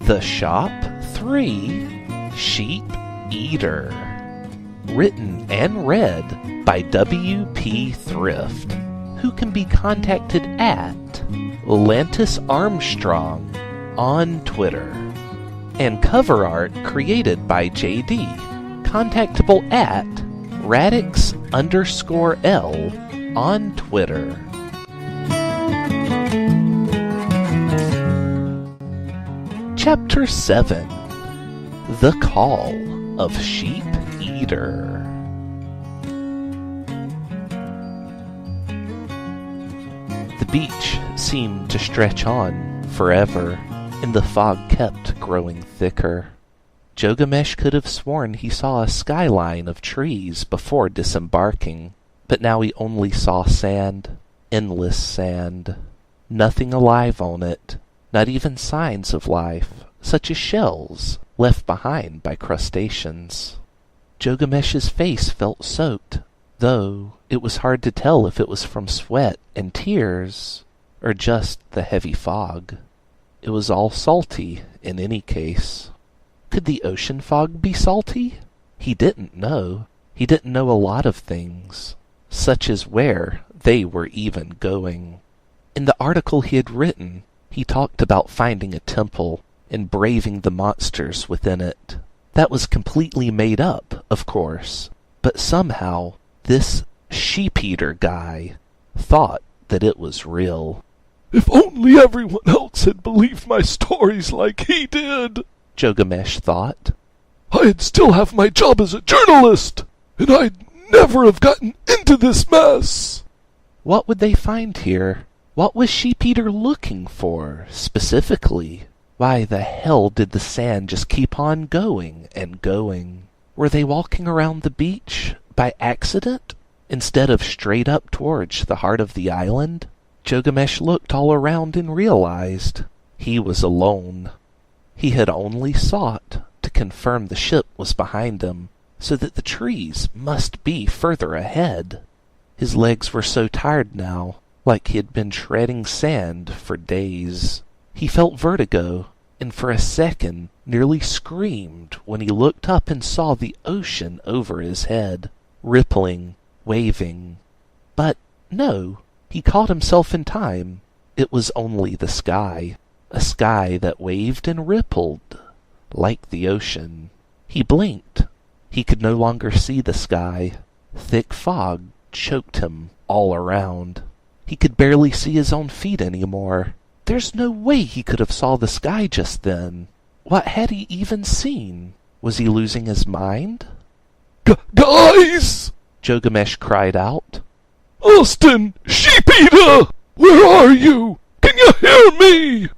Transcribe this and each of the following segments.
The Shop 3 Sheep Eater. Written and read by W.P. Thrift, who can be contacted at Lantis Armstrong on Twitter. And cover art created by JD, contactable at Radix_L on Twitter. Chapter 7 The Call of Sheep Eater. The beach seemed to stretch on forever, and the fog kept growing thicker. Gilgamesh could have sworn he saw a skyline of trees before disembarking, but now he only saw sand, endless sand. Nothing alive on it, not even signs of life, such as shells left behind by crustaceans. Gilgamesh's face felt soaked, though it was hard to tell if it was from sweat and tears or just the heavy fog. It was all salty in any case. Could the ocean fog be salty? He didn't know. He didn't know a lot of things, such as where they were even going. In the article he had written, he talked about finding a temple and braving the monsters within it. That was completely made up, of course, but somehow this sheep-eater guy thought that it was real. If only everyone else had believed my stories like he did, Gilgamesh thought. I'd still have my job as a journalist, and I'd never have gotten into this mess. What would they find here? What was Sheep-Eater looking for, specifically? Why the hell did the sand just keep on going and going? Were they walking around the beach by accident, instead of straight up towards the heart of the island? Gilgamesh looked all around and realized he was alone. He had only sought to confirm the ship was behind him, so that the trees must be further ahead. His legs were so tired now, like he had been shredding sand for days. He felt vertigo, and for a second nearly screamed when he looked up and saw the ocean over his head, rippling, waving. But no, he caught himself in time. It was only the sky, a sky that waved and rippled, like the ocean. He blinked. He could no longer see the sky. Thick fog choked him all around. He could barely see his own feet anymore. There's no way he could have saw the sky just then. What had he even seen? Was he losing his mind? Guys! Gilgamesh cried out. Austin! Sheep-Eater! Where are you? Can you hear me?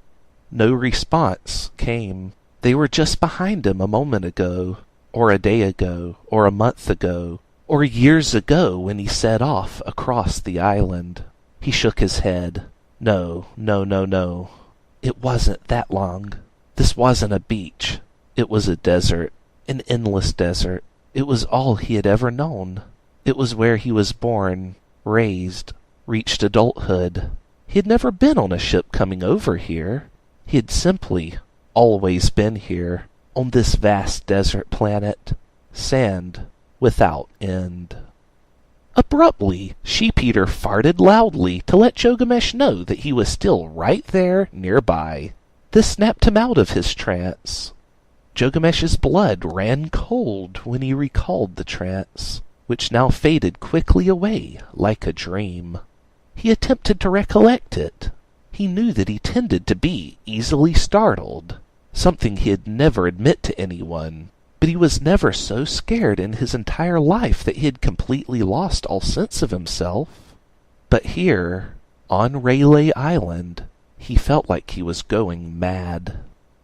No response came. They were just behind him a moment ago, or a day ago, or a month ago, or years ago when he set off across the island. He shook his head. No. It wasn't that long. This wasn't a beach. It was a desert, an endless desert. It was all he had ever known. It was where he was born, raised, reached adulthood. He had never been on a ship coming over here. He had simply always been here, on this vast desert planet, sand without end. Abruptly, Sheep-Eater farted loudly to let Gilgamesh know that he was still right there nearby. This snapped him out of his trance. Gilgamesh's blood ran cold when he recalled the trance, which now faded quickly away like a dream. He attempted to recollect it. He knew that he tended to be easily startled, something he'd never admit to anyone. But he was never so scared in his entire life that he had completely lost all sense of himself. But here, on Rayleigh Island, he felt like he was going mad.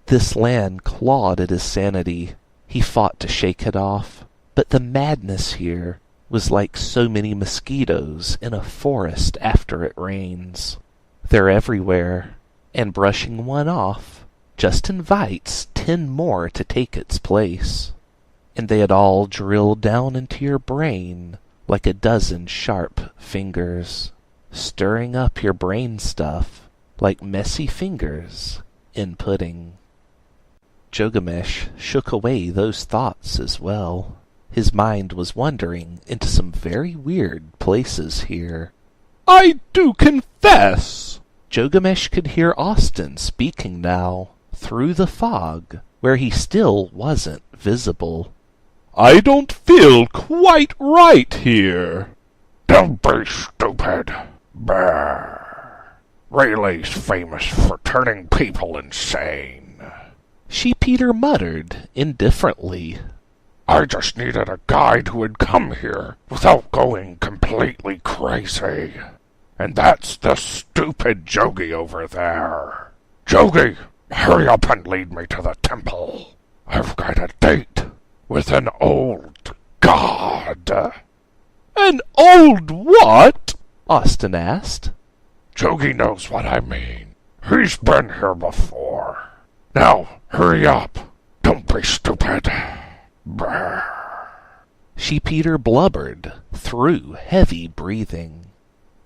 This land clawed at his sanity. He fought to shake it off, but the madness here was like so many mosquitoes in a forest after it rains. They're everywhere, and brushing one off just invites 10 more to take its place. And they had all drilled down into your brain like a dozen sharp fingers, stirring up your brain stuff like messy fingers in pudding. Gilgamesh shook away those thoughts as well. His mind was wandering into some very weird places here. I do confess! Gilgamesh could hear Austin speaking now, through the fog, where he still wasn't visible. I don't feel quite right here. Don't be stupid. Brr. Rayleigh's famous for turning people insane. Sheep-Eater muttered indifferently. I just needed a guide who would come here without going completely crazy. And that's the stupid Jogi over there. Jogi, hurry up and lead me to the temple. I've got a date with an old god. An old what? Austin asked. Jogi knows what I mean. He's been here before. Now, hurry up. Don't be stupid. Brr. Sheep-Eater blubbered through heavy breathing.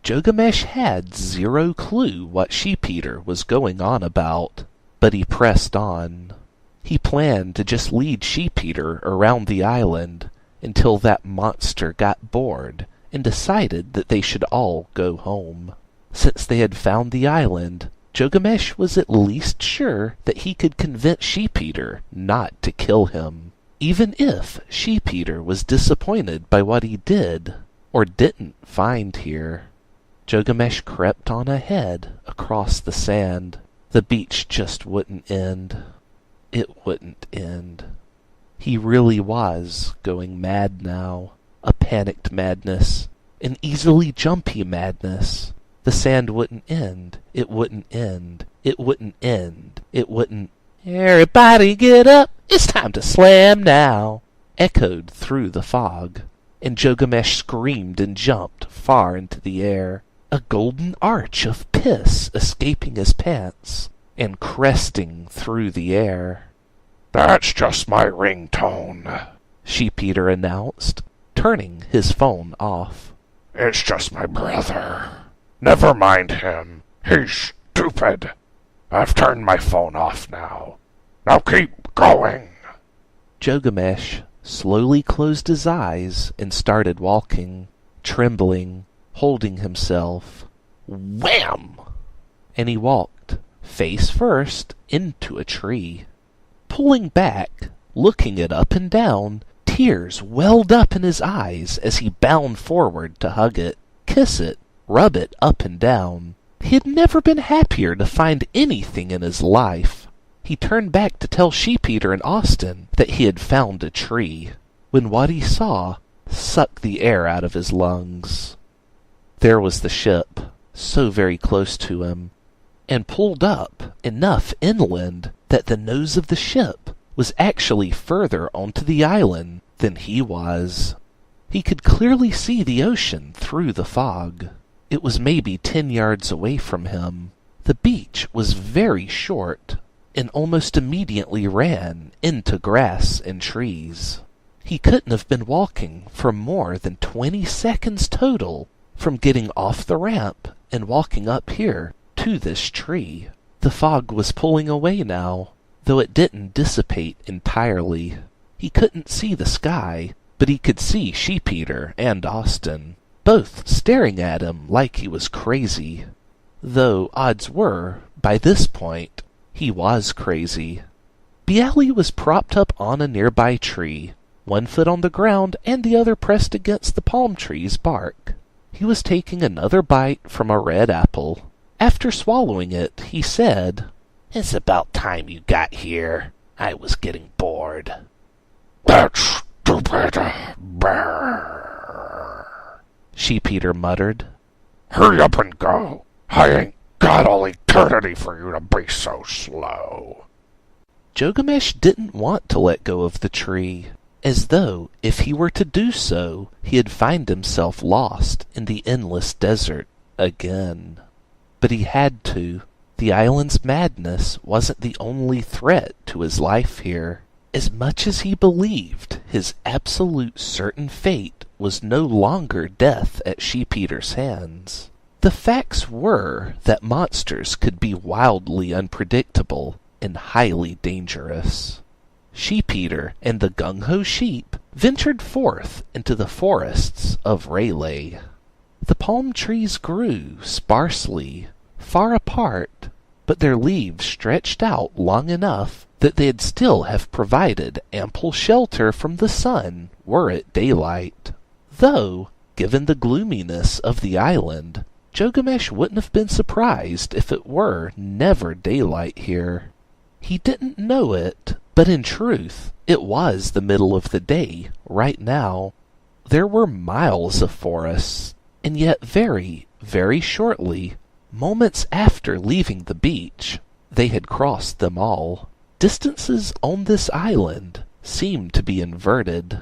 Gilgamesh had zero clue what Sheep-Eater was going on about, but he pressed on. He planned to just lead Sheep-Eater around the island until that monster got bored and decided that they should all go home. Since they had found the island, Gilgamesh was at least sure that he could convince Sheep-Eater not to kill him, even if Sheep-Eater was disappointed by what he did or didn't find here. Gilgamesh crept on ahead across the sand. The beach just wouldn't end. It wouldn't end. He really was going mad now. A panicked madness. An easily jumpy madness. The sand wouldn't end. It wouldn't end. It wouldn't end. It wouldn't... "Everybody get up! It's time to slam now!" echoed through the fog, and Gilgamesh screamed and jumped far into the air, a golden arch of piss escaping his pants and cresting through the air. That's just my ringtone, Sheep-Eater announced, turning his phone off. It's just my brother. Never mind him. He's stupid. I've turned my phone off now. Now keep going. Gilgamesh slowly closed his eyes and started walking, trembling, holding himself. Wham! And he walked, face first, into a tree. Pulling back, looking it up and down, tears welled up in his eyes as he bound forward to hug it, kiss it, rub it up and down. He had never been happier to find anything in his life. He turned back to tell Sheep-Eater and Austin that he had found a tree, when what he saw sucked the air out of his lungs. There was the ship, so very close to him, and pulled up enough inland that the nose of the ship was actually further onto the island than he was. He could clearly see the ocean through the fog. It was maybe 10 yards away from him. The beach was very short, and almost immediately ran into grass and trees. He couldn't have been walking for more than 20 seconds total from getting off the ramp and walking up here to this tree. The fog was pulling away now, though it didn't dissipate entirely. He couldn't see the sky, but he could see Sheep-Eater and Austin, both staring at him like he was crazy. Though odds were, by this point, he was crazy. Bialy was propped up on a nearby tree, one foot on the ground and the other pressed against the palm tree's bark. He was taking another bite from a red apple. After swallowing it, he said, "It's about time you got here. I was getting bored." That's stupid. Brr. Sheep-Eater muttered. Hurry up and go. I ain't got all eternity for you to be so slow. Gilgamesh didn't want to let go of the tree, as though if he were to do so, he'd find himself lost in the endless desert again. But he had to. The island's madness wasn't the only threat to his life here. As much as he believed his absolute certain fate was no longer death at Sheep-Eater's hands, the facts were that monsters could be wildly unpredictable, and highly dangerous. Sheep-eater and the gung-ho sheep ventured forth into the forests of Rayleigh. The palm trees grew sparsely, far apart, but their leaves stretched out long enough that they'd still have provided ample shelter from the sun were it daylight. Though, given the gloominess of the island, Gilgamesh wouldn't have been surprised if it were never daylight here. He didn't know it, but in truth, it was the middle of the day right now. There were miles of forests, and yet very, very shortly, moments after leaving the beach, they had crossed them all. Distances on this island seemed to be inverted.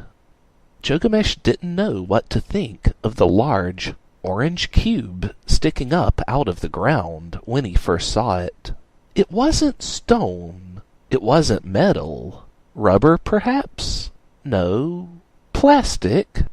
Gilgamesh didn't know what to think of the large, orange cube sticking up out of the ground when he first saw it. It wasn't stone. It wasn't metal. Rubber, perhaps? No. Plastic.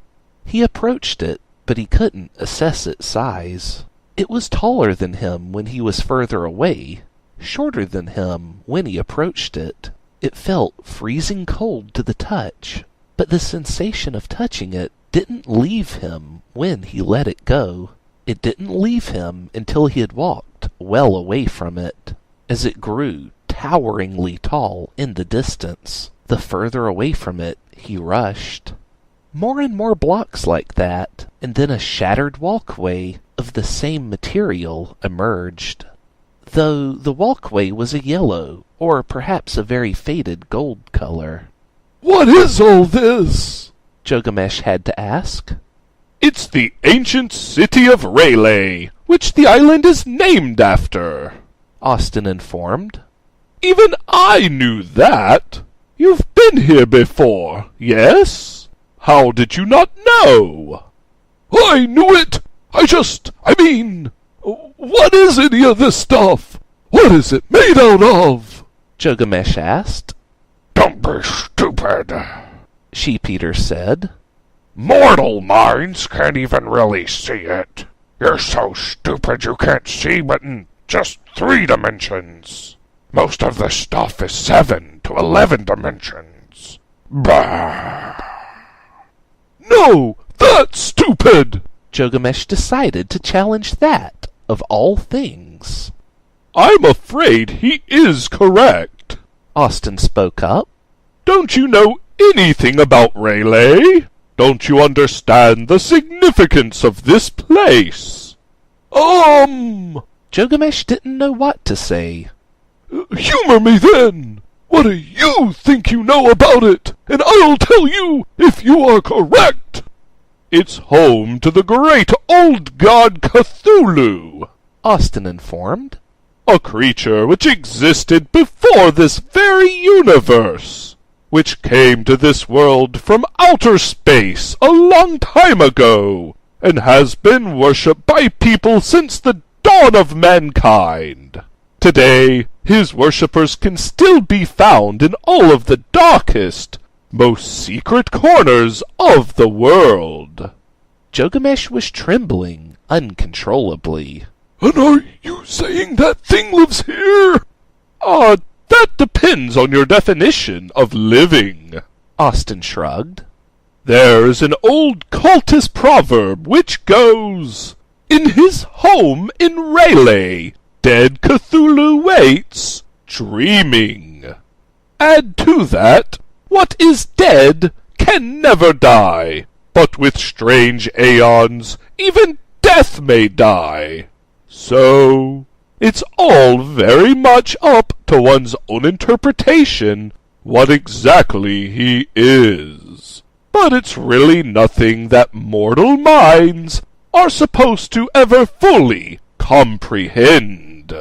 He approached it, but he couldn't assess its size. It was taller than him when he was further away, shorter than him when he approached it. It felt freezing cold to the touch, but the sensation of touching it didn't leave him when he let it go. It didn't leave him until he had walked well away from it. As it grew toweringly tall in the distance, the further away from it he rushed. More and more blocks like that, and then a shattered walkway of the same material emerged. Though the walkway was a yellow, or perhaps a very faded gold color. What is all this? Gilgamesh had to ask. It's the ancient city of Rayleigh, which the island is named after, Austin informed. Even I knew that. You've been here before, yes? How did you not know? I knew it! I mean, what is any of this stuff? What is it made out of? Gilgamesh asked. Don't be stupid, Sheep-eater said. Mortal minds can't even really see it. You're so stupid you can't see but in just 3 dimensions. Most of the stuff is 7 to 11 dimensions. Bah! No, that's stupid! Gilgamesh decided to challenge that, of all things. I'm afraid he is correct, Austin spoke up. Don't you know anything about Rayleigh? Don't you understand the significance of this place? Gilgamesh didn't know what to say. Humor me then! What do you think you know about it? And I'll tell you if you are correct! It's home to the great old god Cthulhu, Austin informed. A creature which existed before this very universe, which came to this world from outer space a long time ago, and has been worshipped by people since the dawn of mankind. Today, his worshippers can still be found in all of the darkest, most secret corners of the world. Gilgamesh was trembling uncontrollably. And are you saying that thing lives here? That depends on your definition of living, Austin shrugged. There's an old cultist proverb which goes, In his home in Rayleigh, dead Cthulhu waits, dreaming. Add to that, what is dead can never die, but with strange aeons, even death may die. So, it's all very much up to one's own interpretation what exactly he is. But it's really nothing that mortal minds are supposed to ever fully comprehend.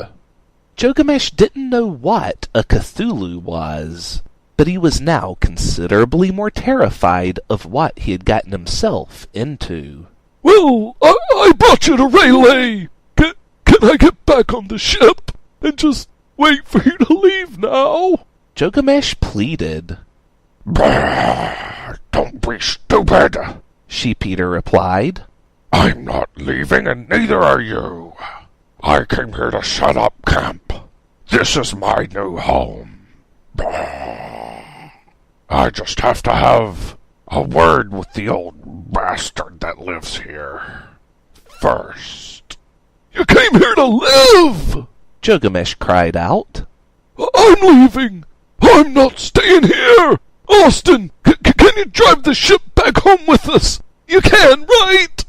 Gilgamesh didn't know what a Cthulhu was, but he was now considerably more terrified of what he had gotten himself into. Well, I brought you to Rayleigh! Can I get back on the ship and just wait for you to leave now? Gilgamesh pleaded. Bah, don't be stupid, Sheep-eater replied. I'm not leaving and neither are you. I came here to set up camp. This is my new home. Bah. I just have to have a word with the old bastard that lives here first. You came here to live! Gilgamesh cried out. I'm leaving! I'm not staying here! Austin, can you drive the ship back home with us? You can, right?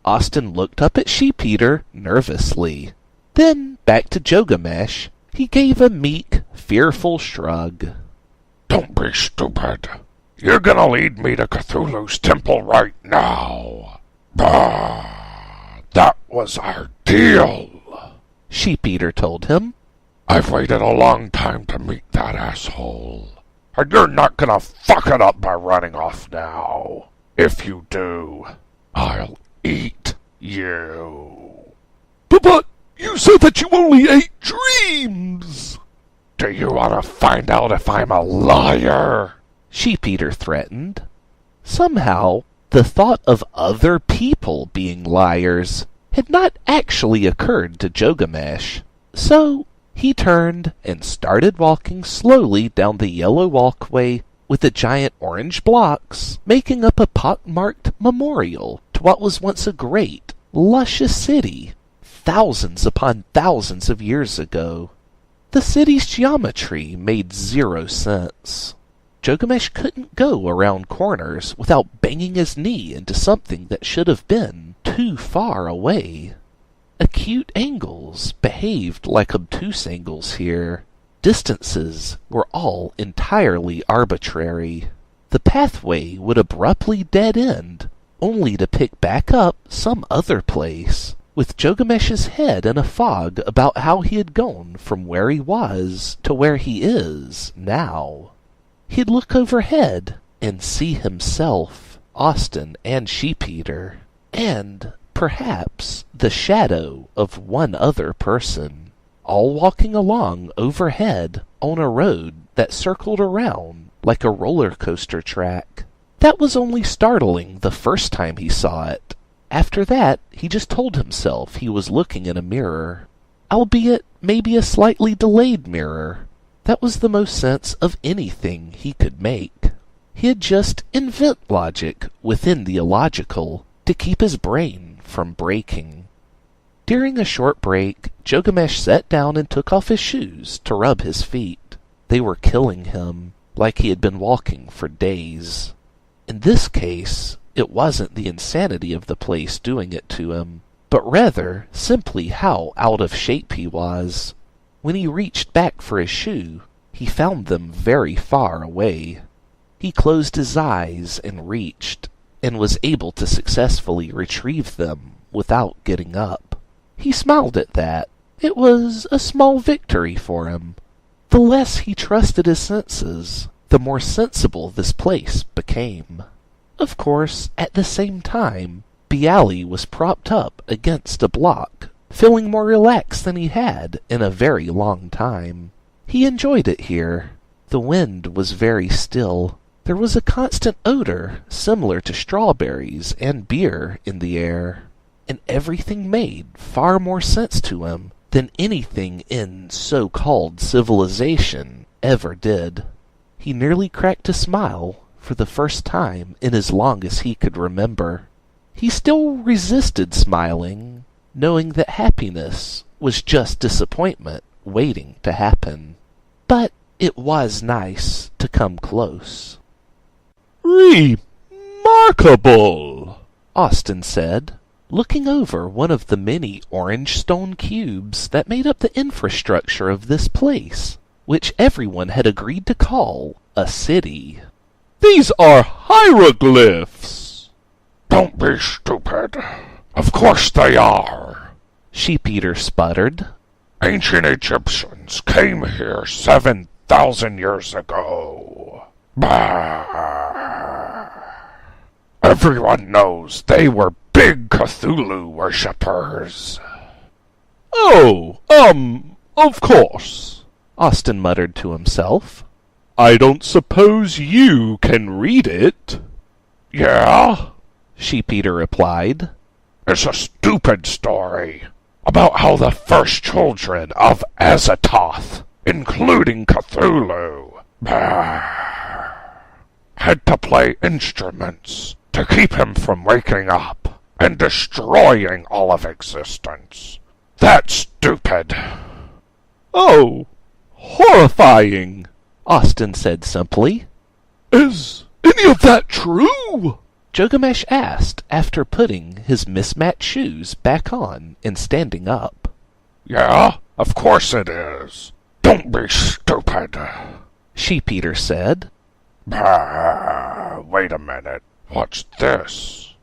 Austin looked up at Sheep-Eater nervously. Then, back to Gilgamesh, he gave a meek, fearful shrug. Don't be stupid. You're gonna lead me to Cthulhu's temple right now. Bah! That was our deal. Sheep-Eater told him. I've waited a long time to meet that asshole. And you're not gonna fuck it up by running off now. If you do, I'll eat you. But you said that you only ate dreams! Do you want to find out if I'm a liar? Sheep-Eater threatened. Somehow, the thought of other people being liars had not actually occurred to Gilgamesh. So he turned and started walking slowly down the yellow walkway with the giant orange blocks making up a pockmarked memorial to what was once a great, luscious city, thousands upon thousands of years ago. The city's geometry made 0 sense. Gilgamesh couldn't go around corners without banging his knee into something that should have been too far away. Acute angles behaved like obtuse angles here. Distances were all entirely arbitrary. The pathway would abruptly dead end, only to pick back up some other place, with Gilgamesh's head in a fog about how he had gone from where he was to where he is now. He'd look overhead and see himself, Austin, and Sheep-Eater, and perhaps the shadow of one other person, all walking along overhead on a road that circled around like a roller coaster track. That was only startling the first time he saw it. After that, he just told himself he was looking in a mirror, albeit maybe a slightly delayed mirror. That was the most sense of anything he could make. He'd just invent logic within the illogical to keep his brain from breaking. During a short break, Gilgamesh sat down and took off his shoes to rub his feet. They were killing him, like he had been walking for days. In this case, it wasn't the insanity of the place doing it to him, but rather simply how out of shape he was. When he reached back for his shoe, he found them very far away. He closed his eyes and reached, and was able to successfully retrieve them without getting up. He smiled at that. It was a small victory for him. The less he trusted his senses, the more sensible this place became. Of course, at the same time, Bialy was propped up against a block, feeling more relaxed than he had in a very long time. He enjoyed it here. The wind was very still. There was a constant odor similar to strawberries and beer in the air, and everything made far more sense to him than anything in so-called civilization ever did. He nearly cracked a smile for the first time in as long as he could remember. He still resisted smiling, knowing that happiness was just disappointment waiting to happen. But it was nice to come close. Remarkable, Austin said, looking over one of the many orange stone cubes that made up the infrastructure of this place, which everyone had agreed to call a city. These are hieroglyphs. Don't be stupid. Of course they are. Sheep-Eater sputtered. Ancient Egyptians came here 7,000 years ago. Bah! Everyone knows they were big Cthulhu worshippers. Oh, of course, Austin muttered to himself. I don't suppose you can read it? Yeah? Sheep-Eater replied. It's a stupid story. about how the first children of Azathoth, including Cthulhu, had to play instruments to keep him from waking up and destroying all of existence. That's stupid. Oh, horrifying, Austin said simply. Is any of that true? Gilgamesh asked after putting his mismatched shoes back on and standing up. Yeah, of course it is. Don't be stupid, Sheep-Eater said. Wait a minute. What's this?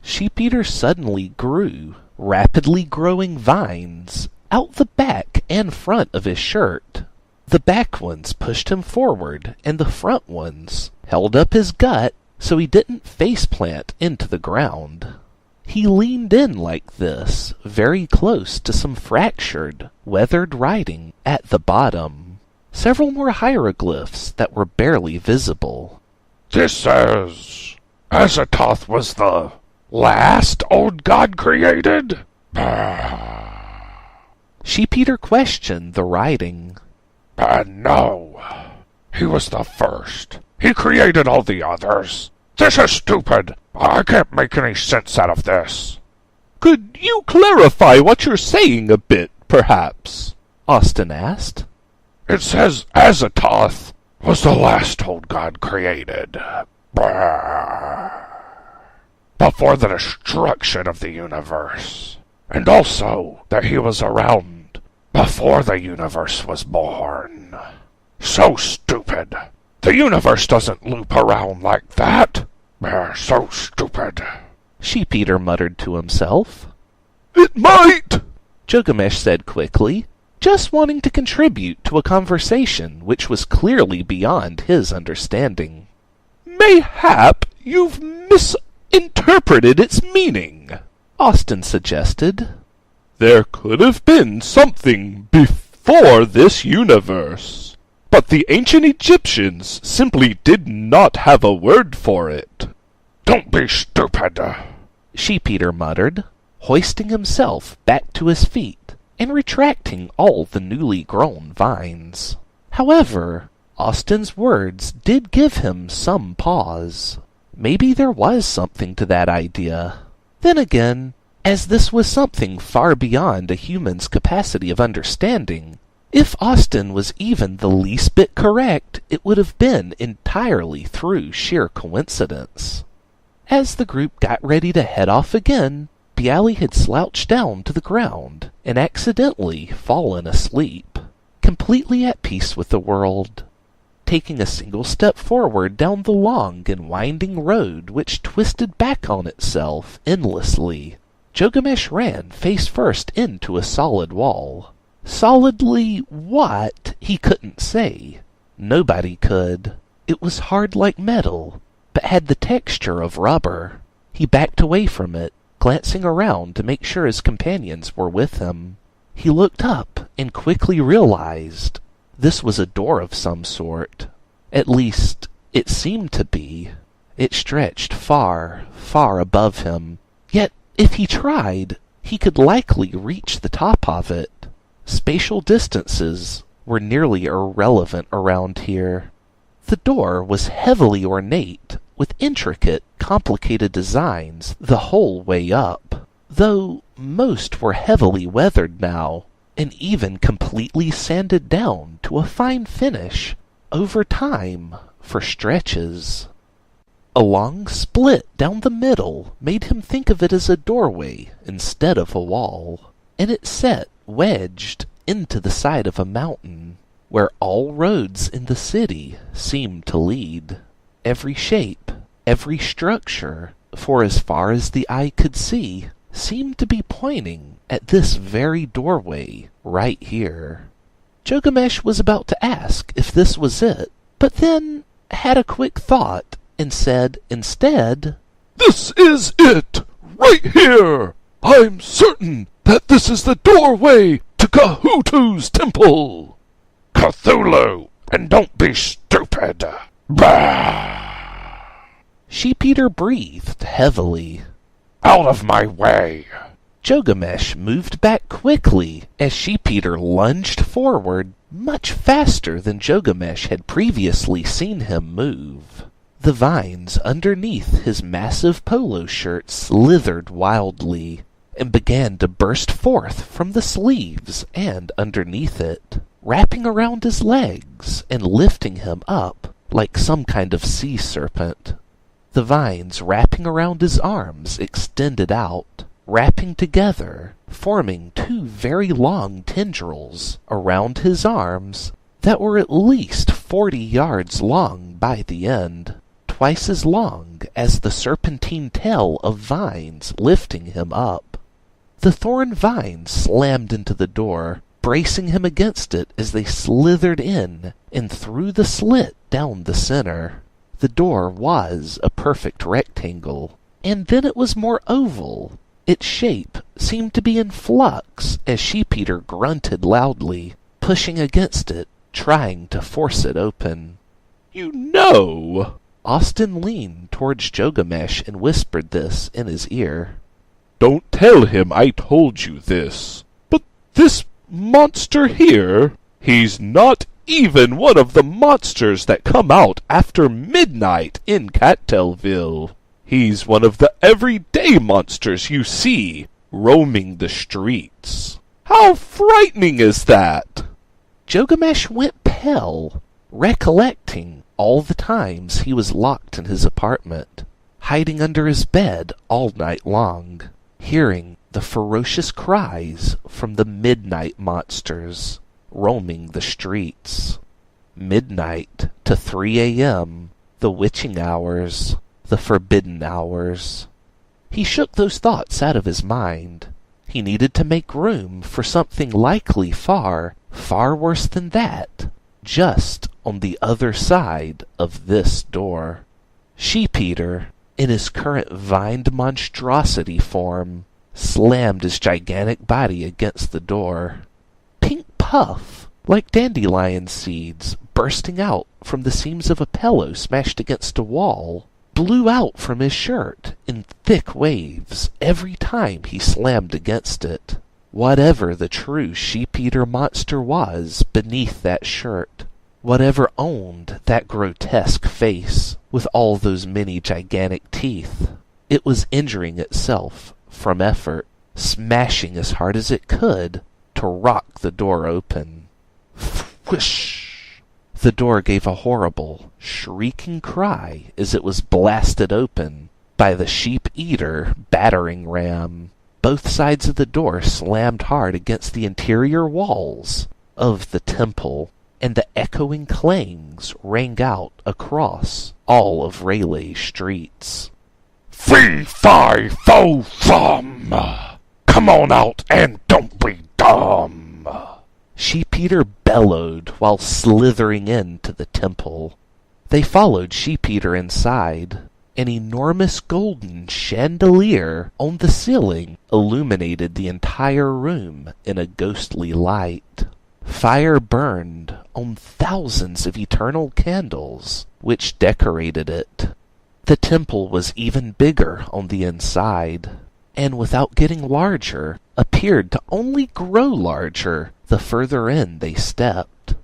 Sheep-Eater suddenly grew rapidly growing vines out the back and front of his shirt. The back ones pushed him forward, and the front ones held up his gut so he didn't faceplant into the ground. He leaned in like this, very close to some fractured, weathered writing at the bottom. Several more hieroglyphs that were barely visible. This says Azathoth was the last old god created? Sheep-Eater questioned the writing. No. He was the first. He created all the others. This is stupid. I can't make any sense out of this. Could you clarify what you're saying a bit, perhaps? Austin asked. It says Azathoth was the last old god created. Before the destruction of the universe. And also that he was around before the universe was born. So stupid. The universe doesn't loop around like that. So stupid. Sheep-Eater muttered to himself. It might, Gilgamesh said quickly, just wanting to contribute to a conversation which was clearly beyond his understanding. Mayhap you've misinterpreted its meaning, Austin suggested. There could have been something before this universe, but the ancient Egyptians simply did not have a word for it. Don't be stupid, Sheep-Eater muttered, hoisting himself back to his feet and retracting all the newly grown vines. However, Austin's words did give him some pause. Maybe there was something to that idea. Then again, as this was something far beyond a human's capacity of understanding, if Austin was even the least bit correct, it would have been entirely through sheer coincidence. As the group got ready to head off again, Bialy had slouched down to the ground and accidentally fallen asleep, completely at peace with the world. Taking a single step forward down the long and winding road which twisted back on itself endlessly, Gilgamesh ran face first into a solid wall. Solidly what, he couldn't say. Nobody could. It was hard like metal, but had the texture of rubber. He backed away from it, glancing around to make sure his companions were with him. He looked up and quickly realized this was a door of some sort. At least, it seemed to be. It stretched far, far above him. Yet, if he tried, he could likely reach the top of it. Spatial distances were nearly irrelevant around here. The door was heavily ornate, with intricate, complicated designs the whole way up, though most were heavily weathered now, and even completely sanded down to a fine finish over time for stretches. A long split down the middle made him think of it as a doorway instead of a wall, and it set wedged into the side of a mountain, where all roads in the city seemed to lead. Every shape, every structure, for as far as the eye could see, seemed to be pointing at this very doorway right here. Gilgamesh was about to ask if this was it, but then had a quick thought and said instead, This is it, right here! I'm certain that this is the doorway to Kahutu's temple! Cthulhu! And don't be stupid! Bah! Sheep-Eater breathed heavily. Out of my way! Jogamesh moved back quickly as Sheep-Eater lunged forward much faster than Jogamesh had previously seen him move. The vines underneath his massive polo shirt slithered wildly and began to burst forth from the sleeves and underneath it, wrapping around his legs and lifting him up like some kind of sea serpent. The vines wrapping around his arms extended out, wrapping together, forming two very long tendrils around his arms that were at least 40 yards long by the end, twice as long as the serpentine tail of vines lifting him up. The thorn vines slammed into the door, bracing him against it as they slithered in and through the slit down the center. The door was a perfect rectangle, and then it was more oval. Its shape seemed to be in flux as Sheep-Eater grunted loudly, pushing against it, trying to force it open. You know! Austin leaned towards Jogamesh and whispered this in his ear. Don't tell him I told you this. But this monster here, he's not even one of the monsters that come out after midnight in Cattailville. He's one of the everyday monsters you see roaming the streets. How frightening is that? Jogamesh went pale, recollecting all the times he was locked in his apartment, hiding under his bed all night long, hearing the ferocious cries from the midnight monsters roaming the streets. Midnight to 3 a.m., the witching hours, the forbidden hours. He shook those thoughts out of his mind. He needed to make room for something likely far, far worse than that, just on the other side of this door. Sheep-Eater, in his current vined monstrosity form, slammed his gigantic body against the door. Pink puff, like dandelion seeds bursting out from the seams of a pillow smashed against a wall, blew out from his shirt in thick waves every time he slammed against it. Whatever the true Sheep-Eater monster was beneath that shirt, whatever owned that grotesque face with all those many gigantic teeth, it was injuring itself from effort, smashing as hard as it could to rock the door open. Whoosh! The door gave a horrible, shrieking cry as it was blasted open by the Sheep-Eater battering ram. Both sides of the door slammed hard against the interior walls of the temple, and the echoing clangs rang out across all of Rayleigh streets. Fee, fi, fo, fum! Come on out and don't be dumb! Sheep-Eater bellowed while slithering into the temple. They followed Sheep-Eater inside. An enormous golden chandelier on the ceiling illuminated the entire room in a ghostly light. Fire burned on thousands of eternal candles, which decorated it. The temple was even bigger on the inside, and without getting larger, appeared to only grow larger the further in they stepped.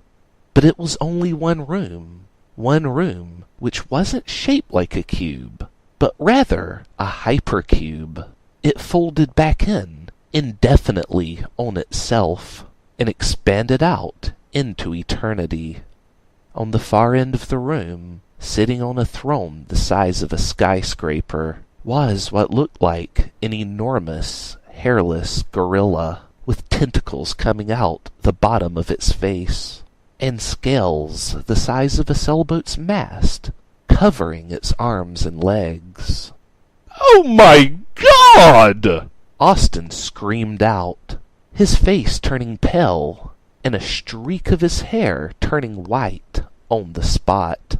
But it was only one room which wasn't shaped like a cube, but rather a hypercube. It folded back in indefinitely on itself and expanded out into eternity. On the far end of the room, sitting on a throne the size of a skyscraper, was what looked like an enormous, hairless gorilla with tentacles coming out the bottom of its face, and scales the size of a sailboat's mast covering its arms and legs. Oh my God! Austin screamed out, his face turning pale and a streak of his hair turning white on the spot.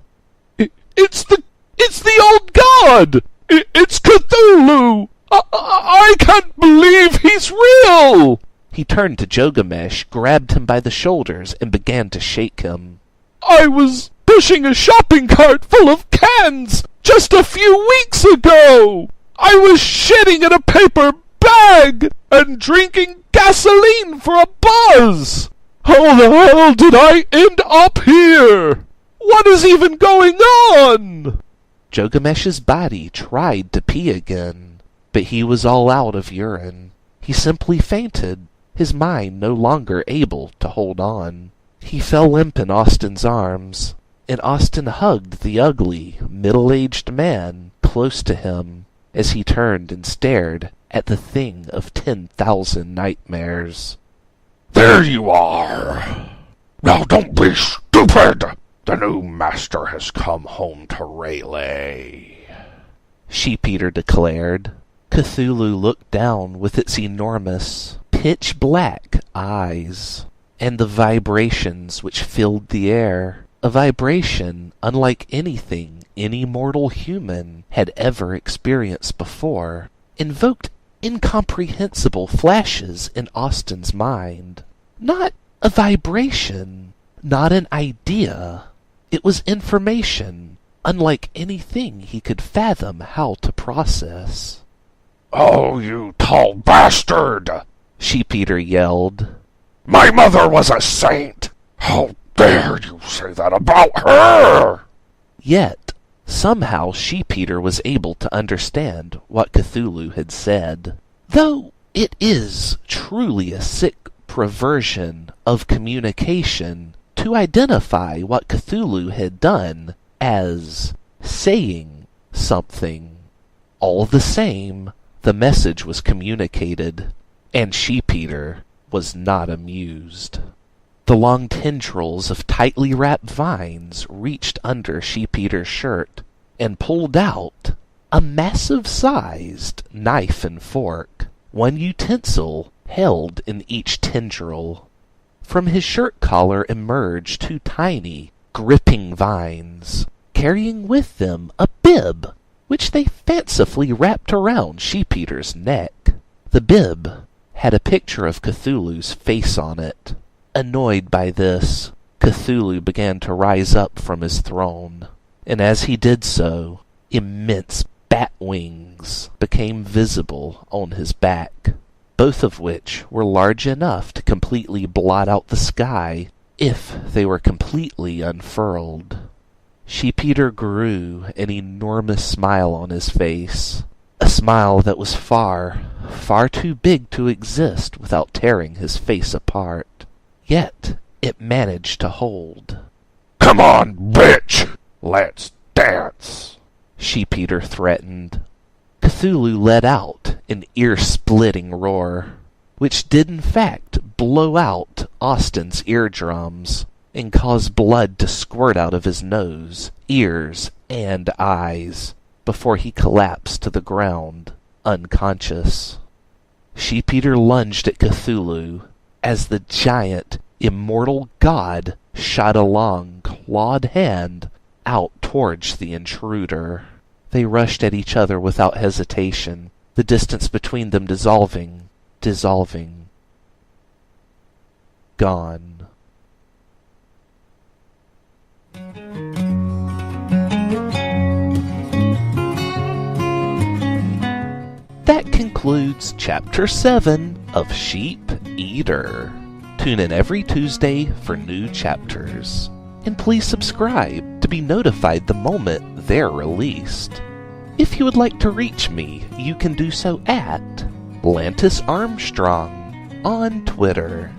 It's the old god! It's Cthulhu! I can't believe he's real! He turned to Jogamesh, grabbed him by the shoulders, and began to shake him. I was pushing a shopping cart full of cans just a few weeks ago! I was shitting in a paper bag and drinking gasoline for a buzz. How the hell did I end up here? What is even going on? Gilgamesh's body tried to pee again, but he was all out of urine. He simply fainted, his mind no longer able to hold on. He fell limp in Austin's arms, and Austin hugged the ugly, middle-aged man close to him as he turned and stared at the thing of 10,000 nightmares. There you are. Now don't be stupid. The new master has come home to Rayleigh, Sheep-Eater declared. Cthulhu looked down with its enormous, pitch-black eyes, and the vibrations which filled the air, a vibration unlike anything any mortal human had ever experienced before, invoked incomprehensible flashes in Austin's mind. Not a vibration, not an idea. It was information, unlike anything he could fathom how to process. Oh, you tall bastard! Sheep-Eater yelled. My mother was a saint! How dare you say that about her? Yet, somehow Sheep-Eater was able to understand what Cthulhu had said. Though it is truly a sick perversion of communication to identify what Cthulhu had done as saying something. All the same, the message was communicated, and Sheep-Eater was not amused. The long tendrils of tightly wrapped vines reached under Sheep-Eater's shirt and pulled out a massive-sized knife and fork, one utensil held in each tendril. From his shirt collar emerged two tiny, gripping vines, carrying with them a bib, which they fancifully wrapped around Sheep-Eater's neck. The bib had a picture of Cthulhu's face on it. Annoyed by this, Cthulhu began to rise up from his throne, and as he did so, immense bat wings became visible on his back, both of which were large enough to completely blot out the sky if they were completely unfurled. Sheep-Eater grew an enormous smile on his face, a smile that was far, far too big to exist without tearing his face apart. Yet it managed to hold. Come on, bitch! Let's dance! Sheep-Eater threatened. Cthulhu let out an ear-splitting roar, which did in fact blow out Austin's eardrums and cause blood to squirt out of his nose, ears, and eyes before he collapsed to the ground, unconscious. Sheep-Eater lunged at Cthulhu as the giant, immortal god shot a long, clawed hand out towards the intruder. They rushed at each other without hesitation, the distance between them dissolving, gone. That concludes Chapter 7 of Sheep-Eater. Tune in every Tuesday for new chapters. And please subscribe to be notified the moment they're released. If you would like to reach me, you can do so at Lantis Armstrong on Twitter.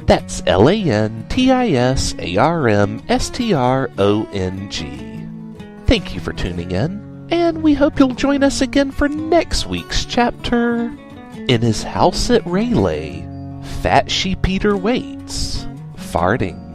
That's LANTISARMSTRONG. Thank you for tuning in, and we hope you'll join us again for next week's chapter. In his house at Rayleigh, Fat Sheep-Eater waits, farting.